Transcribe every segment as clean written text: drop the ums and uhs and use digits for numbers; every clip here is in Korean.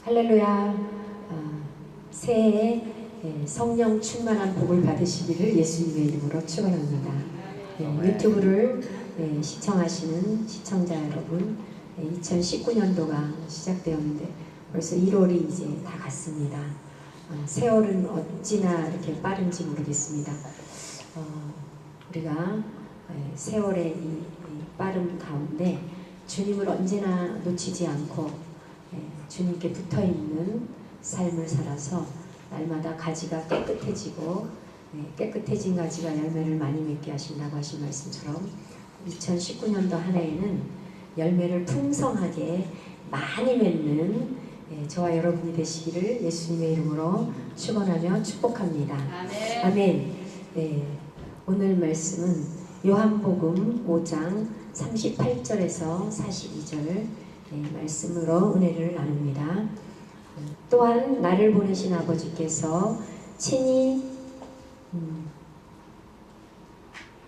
할렐루야. 새해에 성령 충만한 복을 받으시기를 예수님의 이름으로 축원합니다. 유튜브를 시청하시는 시청자 여러분, 2019년도가 시작되었는데 벌써 1월이 이제 다 갔습니다. 세월은 어찌나 이렇게 빠른지 모르겠습니다. 우리가 세월의 이 빠름 가운데 주님을 언제나 놓치지 않고 주님께 붙어있는 삶을 살아서 날마다 가지가 깨끗해지고 깨끗해진 가지가 열매를 많이 맺게 하신다고 하신 말씀처럼 2019년도 한 해에는 열매를 풍성하게 많이 맺는 저와 여러분이 되시기를 예수님의 이름으로 축원하며 축복합니다. 아멘. 아멘. 오늘 말씀은 요한복음 5장 38절에서 42절 말씀으로 은혜를 나눕니다. 또한 나를 보내신 아버지께서 친히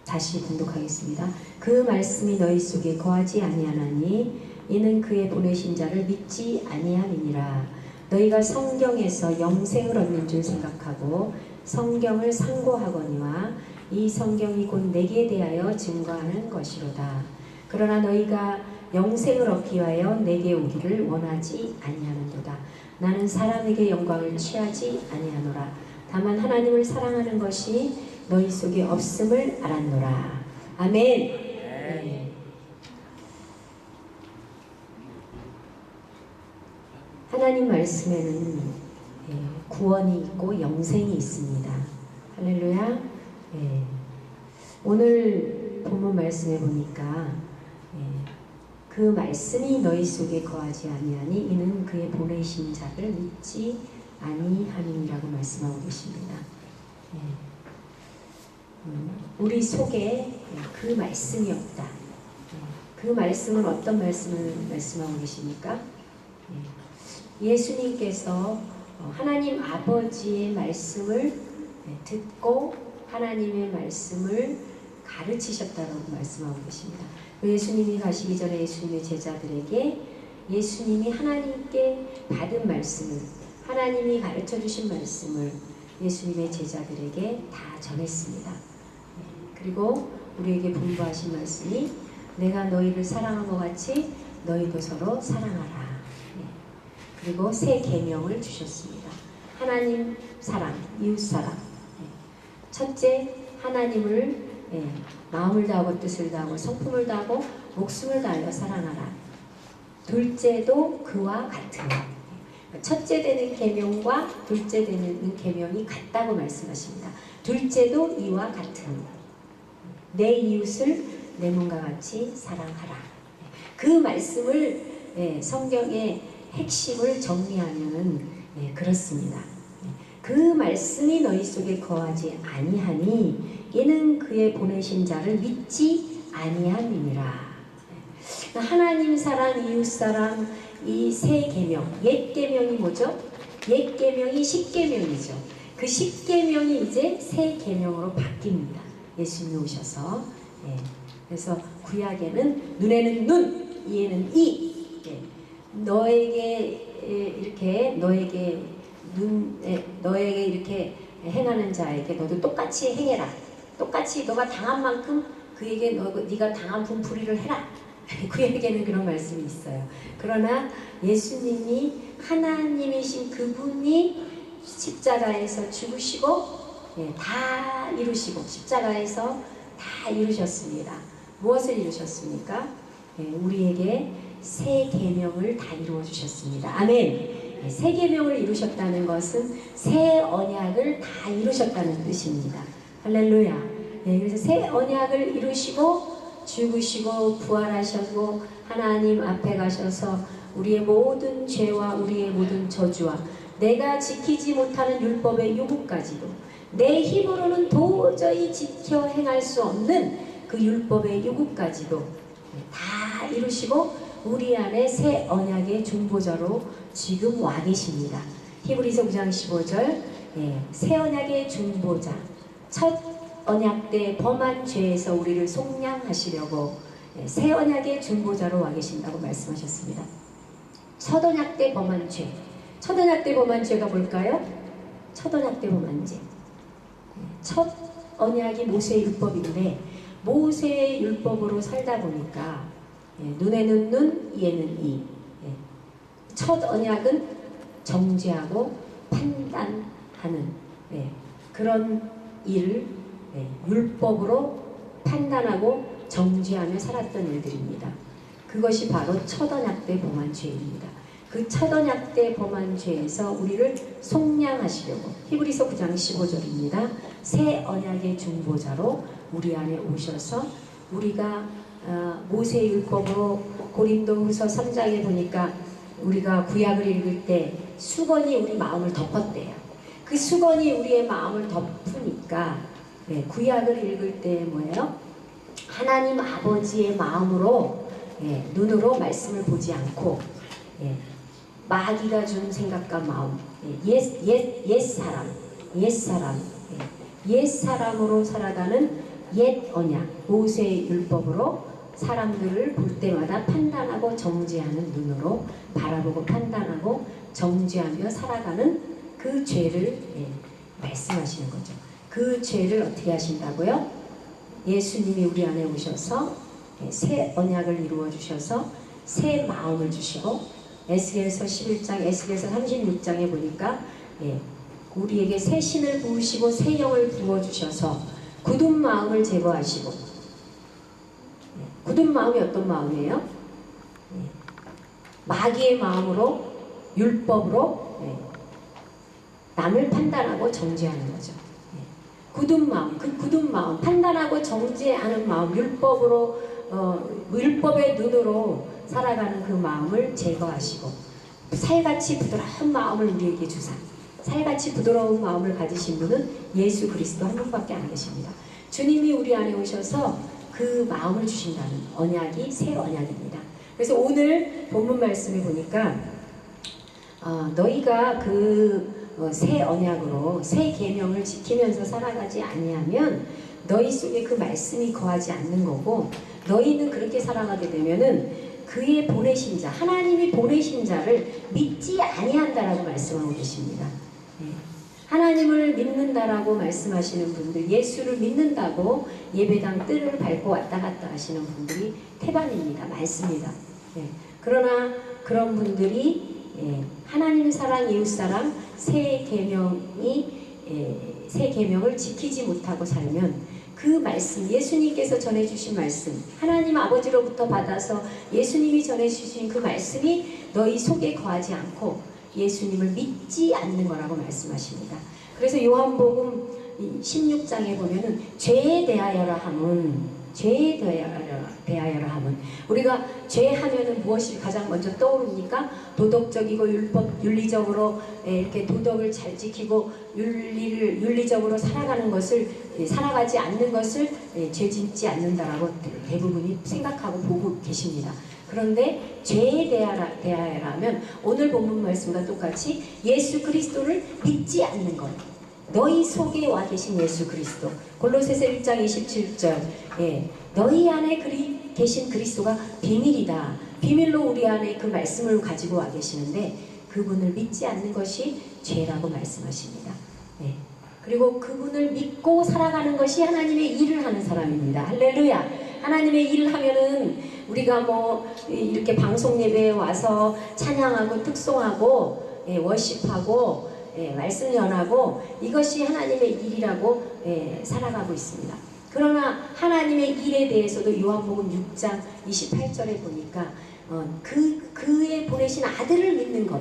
다시 봉독하겠습니다. 그 말씀이 너희 속에 거하지 아니하나니 이는 그의 보내신 자를 믿지 아니함이니라. 너희가 성경에서 영생을 얻는 줄 생각하고 성경을 상고하거니와 이 성경이 곧 내게 대하여 증거하는 것이로다. 그러나 너희가 영생을 얻기 위하여 내게 오기를 원하지 아니하는도다. 나는 사람에게 영광을 취하지 아니하노라. 다만 하나님을 사랑하는 것이 너희 속에 없음을 알았노라. 아멘. 하나님 말씀에는 구원이 있고 영생이 있습니다. 할렐루야. 오늘 본문 말씀에 보니까 그 말씀이 너희 속에 거하지 아니하니 이는 그의 보내신 자를 믿지 아니함이라고 말씀하고 계십니다. 우리 속에 그 말씀이 없다. 그 말씀은 어떤 말씀을 말씀하고 계십니까? 예수님께서 하나님 아버지의 말씀을 듣고 하나님의 말씀을 가르치셨다고 말씀하고 계십니다. 예수님이 가시기 전에 예수님의 제자들에게 예수님이 하나님께 받은 말씀을, 하나님이 가르쳐 주신 말씀을 예수님의 제자들에게 다 전했습니다. 그리고 우리에게 분부하신 말씀이 내가 너희를 사랑한 것 같이 너희도 서로 사랑하라. 그리고 새 계명을 주셨습니다. 하나님 사랑, 이웃 사랑. 첫째, 하나님을 마음을 다하고 뜻을 다하고 성품을 다하고 목숨을 다하여 사랑하라. 둘째도 그와 같은. 첫째 되는 계명과 둘째 되는 계명이 같다고 말씀하십니다. 둘째도 이와 같은. 내 이웃을 내 몸과 같이 사랑하라. 그 말씀을 성경의 핵심을 정리하면 그렇습니다. 그 말씀이 너희 속에 거하지 아니하니 이는 그의 보내신 자를 믿지 아니함이니라. 하나님 사랑, 이웃 사랑, 이 세 계명, 옛 계명이 뭐죠? 옛 계명이 십계명이죠. 그 십계명이 이제 새 계명으로 바뀝니다. 예수님이 오셔서. 그래서 구약에는 눈에는 눈, 이에는 이. 너에게 이렇게 너에게 이렇게 행하는 자에게 너도 똑같이 행해라. 똑같이 너가 당한 만큼 그에게 네가 당한 분풀이를 해라. 그에게는 그런 말씀이 있어요. 그러나 예수님이 하나님이신 그분이 십자가에서 죽으시고 다 이루시고 십자가에서 다 이루셨습니다. 무엇을 이루셨습니까? 우리에게 새 계명을 다 이루어 주셨습니다. 아멘. 새 계명을 이루셨다는 것은 새 언약을 다 이루셨다는 뜻입니다. 할렐루야. 그래서 새 언약을 이루시고 죽으시고 부활하셨고 하나님 앞에 가셔서 우리의 모든 죄와 우리의 모든 저주와 내가 지키지 못하는 율법의 요구까지도 내 힘으로는 도저히 지켜 행할 수 없는 그 율법의 요구까지도 다 이루시고 우리 안에 새 언약의 중보자로 지금 와 계십니다. 히브리서 9장 15절 새 언약의 중보자, 첫 언약 때 범한 죄에서 우리를 속량하시려고 새 언약의 중보자로 와 계신다고 말씀하셨습니다. 첫 언약 때 범한 죄, 첫 언약 때 범한 죄가 뭘까요? 첫 언약 때 범한 죄. 첫 언약이 모세의 율법인데 모세의 율법으로 살다 보니까 눈에는 눈, 이에는 이. 첫 언약은 정죄하고 판단하는 그런 일을 율법으로 판단하고 정죄하며 살았던 일들입니다. 그것이 바로 첫 언약 때 범한 죄입니다. 그 첫 언약 때 범한 죄에서 우리를 속량하시려고 히브리서 9장 15절입니다. 새 언약의 중보자로 우리 안에 오셔서 우리가 모세의 율법으로 고린도후서 3장에 보니까 우리가 구약을 읽을 때 수건이 우리 마음을 덮었대요. 그 수건이 우리의 마음을 덮으니까 구약을 읽을 때 뭐예요? 하나님 아버지의 마음으로 눈으로 말씀을 보지 않고 마귀가 준 생각과 마음, 옛사람으로 살아가는 옛 언약, 모세의 율법으로 사람들을 볼 때마다 판단하고 정죄하는 눈으로 바라보고 판단하고 정죄하며 살아가는 그 죄를 말씀하시는 거죠. 그 죄를 어떻게 하신다고요? 예수님이 우리 안에 오셔서 새 언약을 이루어 주셔서 새 마음을 주시고 에스겔서 11장, 에스겔서 36장에 보니까 우리에게 새 신을 부으시고 새 영을 부어주셔서 굳은 마음을 제거하시고 굳은 마음이 어떤 마음이에요? 마귀의 마음으로 율법으로 남을 판단하고 정죄하는 거죠. 굳은 마음, 그 굳은 마음, 판단하고 정죄하는 마음, 율법의 눈으로 살아가는 그 마음을 제거하시고 살같이 부드러운 마음을 우리에게 주사. 살같이 부드러운 마음을 가지신 분은 예수 그리스도 한 분밖에 안 계십니다. 주님이 우리 안에 오셔서 그 마음을 주신다는 언약이 새 언약입니다. 그래서 오늘 본문 말씀에 보니까 너희가 그 새 언약으로 새 계명을 지키면서 살아가지 아니하면 너희 속에 그 말씀이 거하지 않는 거고 너희는 그렇게 살아가게 되면은 그의 보내신 자, 하나님이 보내신 자를 믿지 아니한다라고 말씀하고 계십니다. 하나님을 믿는다라고 말씀하시는 분들, 예수를 믿는다고 예배당 뜰을 밟고 왔다 갔다 하시는 분들이 태반입니다. 많습니다. 그러나 그런 분들이 하나님 사랑, 이웃 사랑, 새 계명을 지키지 못하고 살면 그 말씀, 예수님께서 전해주신 말씀, 하나님 아버지로부터 받아서 예수님이 전해주신 그 말씀이 너희 속에 거하지 않고 예수님을 믿지 않는 거라고 말씀하십니다. 그래서 요한복음 16장에 보면은 죄에 대하여라 함은 우리가 죄하면은 무엇이 가장 먼저 떠오릅니까? 도덕적이고 윤리적으로 이렇게 도덕을 잘 지키고 윤리적으로 살아가지 않는 것을 죄 짓지 않는다라고 대부분이 생각하고 보고 계십니다. 그런데 죄에 대하여라면 오늘 본문 말씀과 똑같이 예수 그리스도를 믿지 않는 것, 너희 속에 와 계신 예수 그리스도, 골로새서 1장 27절, 너희 안에 계신 그리스도가 비밀이다. 비밀로 우리 안에 그 말씀을 가지고 와 계시는데 그분을 믿지 않는 것이 죄라고 말씀하십니다. 그리고 그분을 믿고 살아가는 것이 하나님의 일을 하는 사람입니다. 할렐루야. 하나님의 일을 하면은 우리가 이렇게 방송 예배에 와서 찬양하고 특송하고 워십하고 말씀 전하고 이것이 하나님의 일이라고 살아가고 있습니다. 그러나 하나님의 일에 대해서도 요한복음 6장 28절에 보니까 그의 보내신 아들을 믿는 것,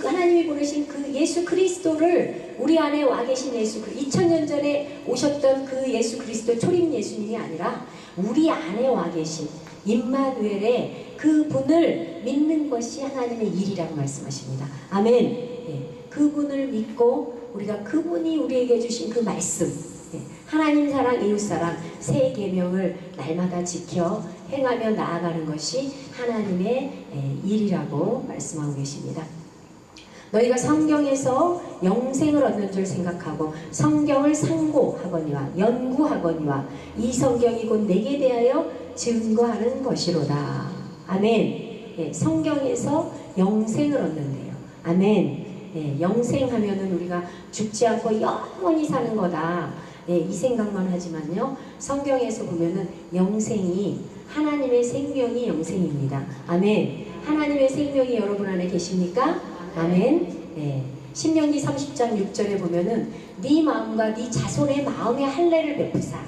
하나님이 보내신 그 예수 그리스도를 우리 안에 와 계신 2000년 전에 오셨던 그 예수 그리스도 초림 예수님이 아니라 우리 안에 와 계신 임마누엘의 그분을 믿는 것이 하나님의 일이라고 말씀하십니다. 아멘. 그분을 믿고 우리가 그분이 우리에게 주신 그 말씀, 하나님 사랑, 이웃 사랑, 새 계명을 날마다 지켜 행하며 나아가는 것이 하나님의 일이라고 말씀하고 계십니다. 너희가 성경에서 영생을 얻는 줄 생각하고 성경을 상고하거니와 연구하거니와 이 성경이 곧 내게 대하여 증거하는 것이로다. 아멘. 성경에서 영생을 얻는데요. 아멘. 예, 영생하면은 우리가 죽지 않고 영원히 사는 거다. 예, 이 생각만 하지만요. 성경에서 보면은 영생이 하나님의 생명이 영생입니다. 아멘. 하나님의 생명이 여러분 안에 계십니까? 아멘. 예. 신명기 30장 6절에 보면은 네 마음과 네 자손의 마음의 할례를 베푸사.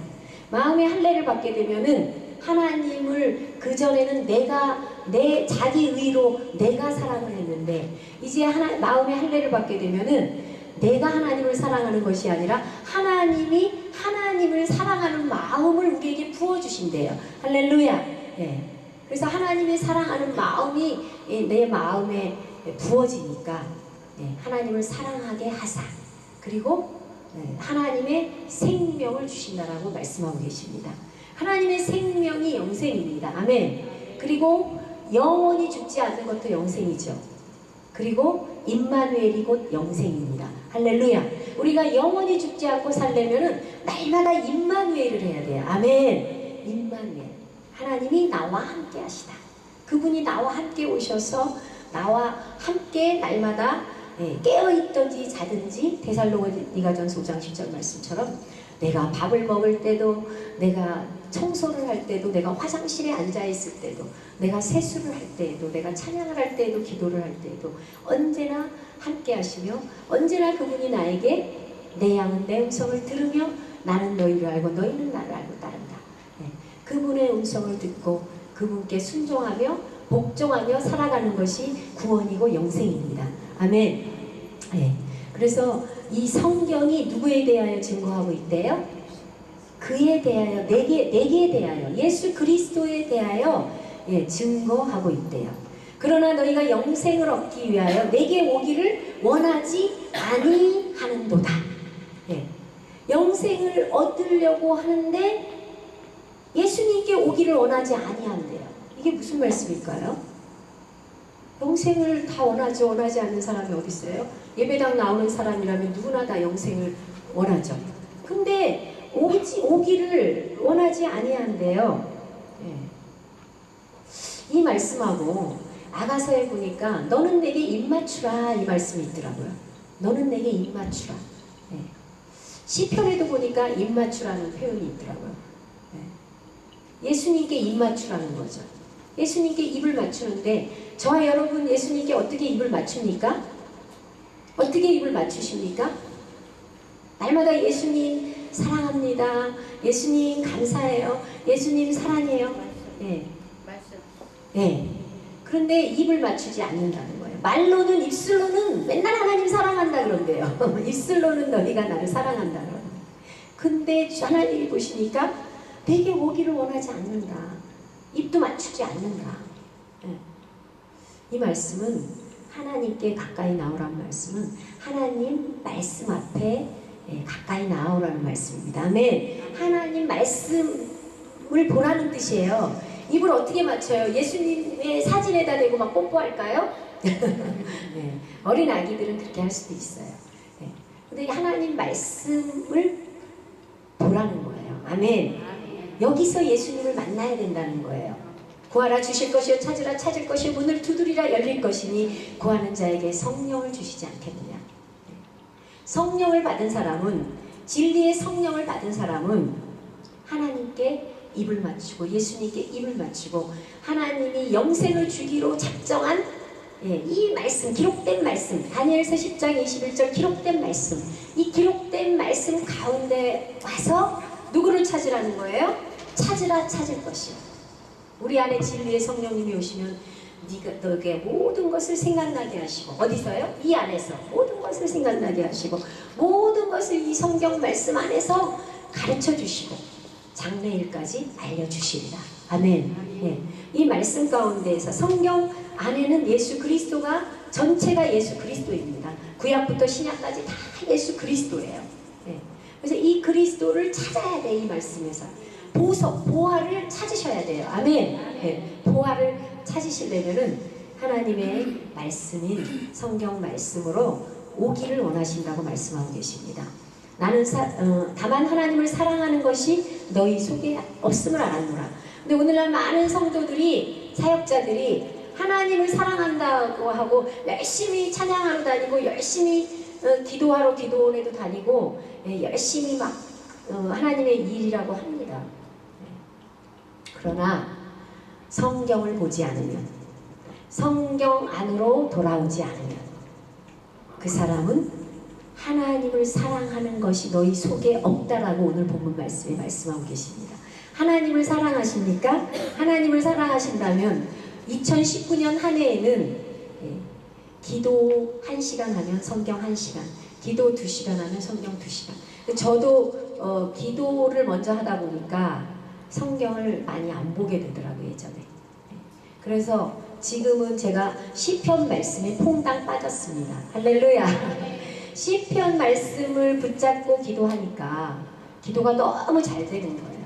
마음의 할례를 받게 되면은 하나님을 그전에는 내가 내 자기 의로 내가 사랑을 했는데 이제 마음의 할례를 받게 되면은 내가 하나님을 사랑하는 것이 아니라 하나님이 하나님을 사랑하는 마음을 우리에게 부어주신대요. 할렐루야. 예. 그래서 하나님이 사랑하는 마음이 내 마음에 부어지니까 하나님을 사랑하게 하사. 그리고 하나님의 생명을 주신다라고 말씀하고 계십니다. 하나님의 생명이 영생입니다. 아멘. 그리고 영원히 죽지 않는 것도 영생이죠. 그리고 임마누엘이 곧 영생입니다. 할렐루야. 우리가 영원히 죽지 않고 살려면은 날마다 임마누엘을 해야 돼요. 아멘. 임마누엘. 하나님이 나와 함께 하시다. 그분이 나와 함께 오셔서 나와 함께 날마다 깨어있든지 자든지 데살로니가전서 5장 10절 말씀처럼 내가 밥을 먹을 때도 내가 청소를 할 때도 내가 화장실에 앉아있을 때도 내가 세수를 할 때에도 내가 찬양을 할 때에도 기도를 할 때에도 언제나 함께 하시며 언제나 그분이 나에게 내 양은 내 음성을 들으며 나는 너희를 알고 너희는 나를 알고 따른다. 그분의 음성을 듣고 그분께 순종하며 복종하며 살아가는 것이 구원이고 영생입니다. 아멘. 그래서 이 성경이 누구에 대하여 증거하고 있대요? 그에 대하여, 내게 대하여, 예수 그리스도에 대하여 증거하고 있대요. 그러나 너희가 영생을 얻기 위하여 내게 오기를 원하지 아니하는도다. 영생을 얻으려고 하는데 예수님께 오기를 원하지 아니한대요. 이게 무슨 말씀일까요? 영생을 다 원하지 않는 사람이 어디 있어요? 예배당 나오는 사람이라면 누구나 다 영생을 원하죠. 근데 오기를 원하지 아니한대요. 이 말씀하고 아가서에 보니까 너는 내게 입맞추라 이 말씀이 있더라고요. 너는 내게 입맞추라. 시편에도 보니까 입맞추라는 표현이 있더라고요. 예수님께 입맞추라는 거죠. 예수님께 입을 맞추는데 저와 여러분 예수님께 어떻게 입을 맞춥니까? 어떻게 입을 맞추십니까? 날마다 예수님 사랑합니다. 예수님 감사해요. 예수님 사랑해요. 그런데 입을 맞추지 않는다는 거예요. 말로는 입술로는 맨날 하나님 사랑한다 그런대요. 입술로는 너희가 나를 사랑한다 그러는데 근데 하나님이 보시니까 내게 오기를 원하지 않는다. 입도 맞추지 않는다. 이 말씀은 하나님께 가까이 나오라는 말씀은 하나님 말씀 앞에 가까이 나오라는 말씀입니다. 아멘. 하나님 말씀을 보라는 뜻이에요. 입을 어떻게 맞춰요? 예수님의 사진에다 대고 막 뽀뽀할까요? 어린 아기들은 그렇게 할 수도 있어요. 근데 하나님 말씀을 보라는 거예요. 아멘. 여기서 예수님을 만나야 된다는 거예요. 구하라 주실 것이요 찾으라 찾을 것이요 문을 두드리라 열릴 것이니 구하는 자에게 성령을 주시지 않겠느냐. 성령을 받은 사람은 진리의 성령을 받은 사람은 하나님께 입을 맞추고 예수님께 입을 맞추고 하나님이 영생을 주기로 작정한 이 말씀 기록된 말씀 다니엘서 10장 21절 기록된 말씀 이 기록된 말씀 가운데 와서 누구를 찾으라는 거예요? 찾으라 찾을 것이요. 우리 안에 진리의 성령님이 오시면 너에게 모든 것을 생각나게 하시고 어디서요? 이 안에서 모든 것을 생각나게 하시고 모든 것을 이 성경 말씀 안에서 가르쳐 주시고 장래일까지 알려주시리라. 아멘. 이 말씀 가운데에서 성경 안에는 예수 그리스도가 전체가 예수 그리스도입니다. 구약부터 신약까지 다 예수 그리스도예요. 그래서 이 그리스도를 찾아야 돼. 이 말씀에서 보화를 찾으셔야 돼요. 아멘. 보화를 찾으시려면은 하나님의 말씀인 성경 말씀으로 오기를 원하신다고 말씀하고 계십니다. 나는 다만 하나님을 사랑하는 것이 너희 속에 없음을 알았노라. 근데 오늘날 많은 성도들이 사역자들이 하나님을 사랑한다고 하고 열심히 찬양하러 다니고 열심히 기도하러 기도원에도 다니고 열심히 막 하나님의 일이라고 합니다. 그러나 성경을 보지 않으면, 성경 안으로 돌아오지 않으면 그 사람은 하나님을 사랑하는 것이 너희 속에 없다라고 오늘 본문 말씀에 말씀하고 계십니다. 하나님을 사랑하십니까? 하나님을 사랑하신다면 2019년 한 해에는 기도 1시간 하면 성경 1시간, 기도 2시간 하면 성경 2시간. 저도 기도를 먼저 하다 보니까 성경을 많이 안 보게 되더라고요, 예전에. 그래서 지금은 제가 시편 말씀에 퐁당 빠졌습니다. 할렐루야. 시편 말씀을 붙잡고 기도하니까 기도가 너무 잘 되는 거예요.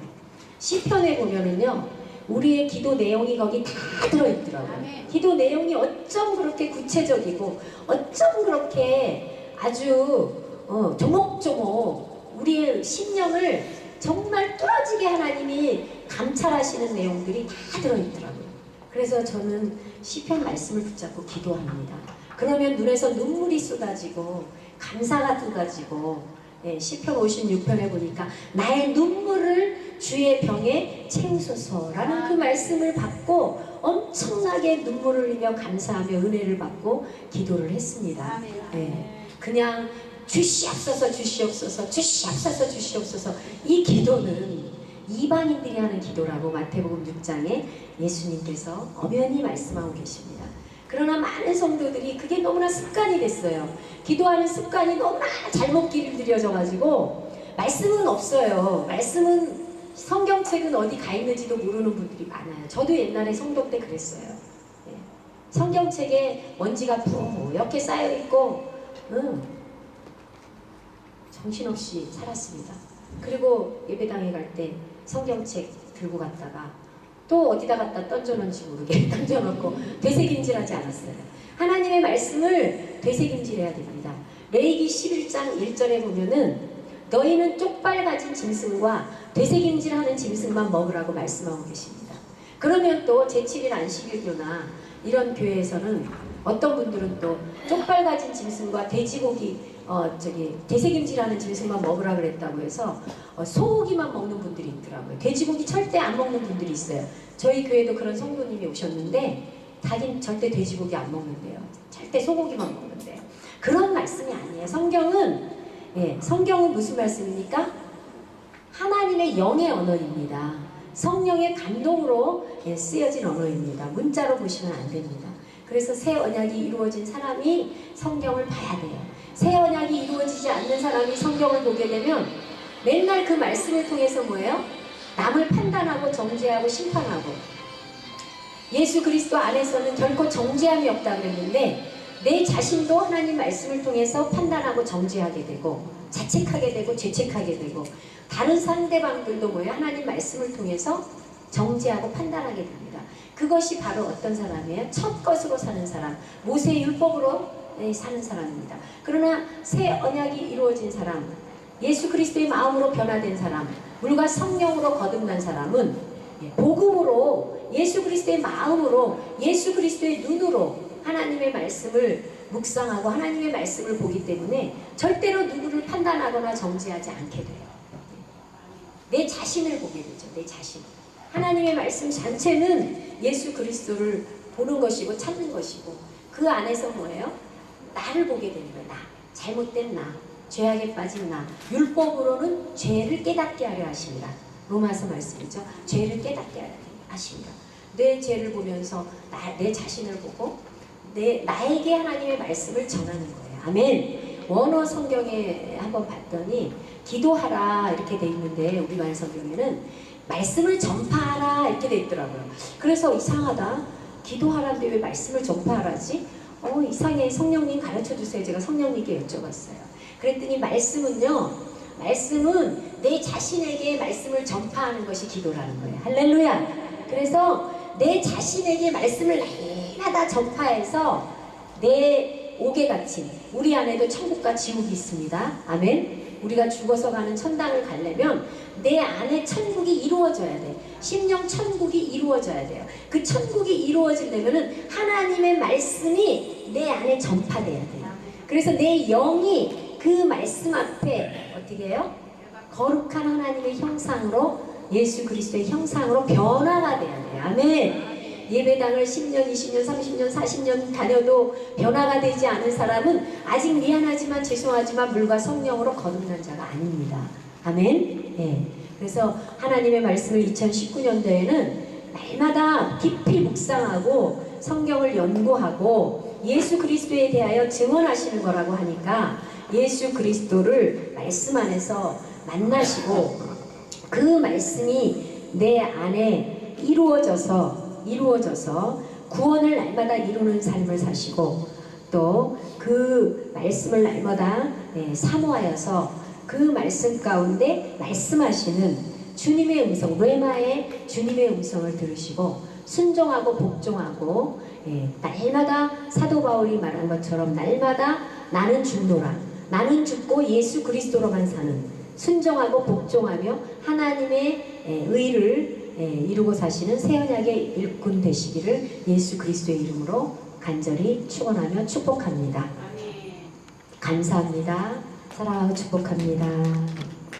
시편에 보면은요, 우리의 기도 내용이 거기 다 들어있더라고요. 기도 내용이 어쩜 그렇게 구체적이고 어쩜 그렇게 아주 조목조목 우리의 심령을 정말 뚫어지게 하나님이 감찰하시는 내용들이 다 들어있더라고요. 그래서 저는 시편 말씀을 붙잡고 기도합니다. 그러면 눈에서 눈물이 쏟아지고 감사가 쏟아지고 시편 56편에 보니까 나의 눈물을 주의 병에 채우소서라는 그 말씀을 받고 엄청나게 눈물을 흘리며 감사하며 은혜를 받고 기도를 했습니다. 그냥 주시옵소서 주시옵소서 주시옵소서 주시옵소서, 이 기도는 이방인들이 하는 기도라고 마태복음 6장에 예수님께서 엄연히 말씀하고 계십니다. 그러나 많은 성도들이 그게 너무나 습관이 됐어요. 기도하는 습관이 너무나 잘못 길들여져가지고 말씀은 없어요. 말씀은, 성경책은 어디 가 있는지도 모르는 분들이 많아요. 저도 옛날에 성도 때 그랬어요. 성경책에 먼지가 뿌옇게 쌓여있고 정신없이 살았습니다. 그리고 예배당에 갈 때 성경책 들고 갔다가 또 어디다 갖다 던져놓은지 모르게 던져놓고 되새김질하지 않았어요. 하나님의 말씀을 되새김질해야 됩니다. 레위기 11장 1절에 보면은 너희는 쪽발 가진 짐승과 되새김질하는 짐승만 먹으라고 말씀하고 계십니다. 그러면 또 제7일 안식일교나 이런 교회에서는 어떤 분들은 또 쪽발 가진 짐승과 돼지고기 되새김질하는 짐승만 먹으라 그랬다고 해서 소고기만 먹는 분들이 있더라고요. 돼지고기 절대 안 먹는 분들이 있어요. 저희 교회도 그런 성도님이 오셨는데 자기는 절대 돼지고기 안 먹는데요. 절대 소고기만 먹는데요. 그런 말씀이 아니에요. 성경은 무슨 말씀입니까? 하나님의 영의 언어입니다. 성령의 감동으로 쓰여진 언어입니다. 문자로 보시면 안 됩니다. 그래서 새 언약이 이루어진 사람이 성경을 봐야 돼요. 새 언약이 이루어지지 않는 사람이 성경을 보게 되면 맨날 그 말씀을 통해서 뭐예요? 남을 판단하고 정죄하고 심판하고, 예수 그리스도 안에서는 결코 정죄함이 없다 그랬는데 내 자신도 하나님 말씀을 통해서 판단하고 정죄하게 되고 자책하게 되고 죄책하게 되고, 다른 상대방들도 뭐예요? 하나님 말씀을 통해서 정죄하고 판단하게 됩니다. 그것이 바로 어떤 사람이에요? 첫 것으로 사는 사람, 모세의 율법으로 사는 사람입니다. 그러나 새 언약이 이루어진 사람, 예수 그리스도의 마음으로 변화된 사람, 물과 성령으로 거듭난 사람은 복음으로, 예수 그리스도의 마음으로, 예수 그리스도의 눈으로 하나님의 말씀을 묵상하고 하나님의 말씀을 보기 때문에 절대로 누구를 판단하거나 정죄하지 않게 돼요. 내 자신을 보게 되죠. 내 자신. 하나님의 말씀 전체는 예수 그리스도를 보는 것이고 찾는 것이고, 그 안에서 뭐예요? 나를 보게 되는 거예요. 나. 잘못된 나. 죄악에 빠진 나. 율법으로는 죄를 깨닫게 하려 하십니다. 로마서 말씀이죠. 죄를 깨닫게 하십니다. 내 죄를 보면서 내 자신을 보고 나에게 하나님의 말씀을 전하는 거예요. 아멘. 원어 성경에 한번 봤더니 기도하라 이렇게 돼 있는데 우리말 성경에는 말씀을 전파하라 이렇게 돼 있더라고요. 그래서 이상하다. 기도하라는데 왜 말씀을 전파하라지? 이상해. 성령님 가르쳐 주세요. 제가 성령님께 여쭤봤어요. 그랬더니 말씀은 내 자신에게 말씀을 전파하는 것이 기도라는 거예요. 할렐루야. 그래서 내 자신에게 말씀을 날마다 전파해서 내 옥에 갇힌, 우리 안에도 천국과 지옥이 있습니다. 아멘. 우리가 죽어서 가는 천당을 가려면 내 안에 천국이 이루어져야 돼. 심령 천국이 이루어져야 돼요. 그 천국이 이루어지려면은 하나님의 말씀이 내 안에 전파돼야 돼요. 그래서 내 영이 그 말씀 앞에 어떻게 해요? 거룩한 하나님의 형상으로, 예수 그리스도의 형상으로 변화가 돼야 돼요. 아멘. 예배당을 10년, 20년, 30년, 40년 다녀도 변화가 되지 않은 사람은 아직 미안하지만 죄송하지만 물과 성령으로 거듭난 자가 아닙니다. 아멘. 예. 그래서 하나님의 말씀을 2019년도에는 날마다 깊이 묵상하고 성경을 연구하고 예수 그리스도에 대하여 증언하시는 거라고 하니까 예수 그리스도를 말씀 안에서 만나시고 그 말씀이 내 안에 이루어져서 구원을 날마다 이루는 삶을 사시고 또 그 말씀을 날마다 사모하여서 그 말씀 가운데 말씀하시는 주님의 음성, 레마의 주님의 음성을 들으시고 순종하고 복종하고 날마다 사도 바울이 말한 것처럼 날마다 나는 죽노라, 나는 죽고 예수 그리스도로만 사는, 순종하고 복종하며 하나님의 의를 이루고 사시는 새 언약의 일꾼 되시기를 예수 그리스도의 이름으로 간절히 축원하며 축복합니다. 감사합니다. 사랑하고 축복합니다.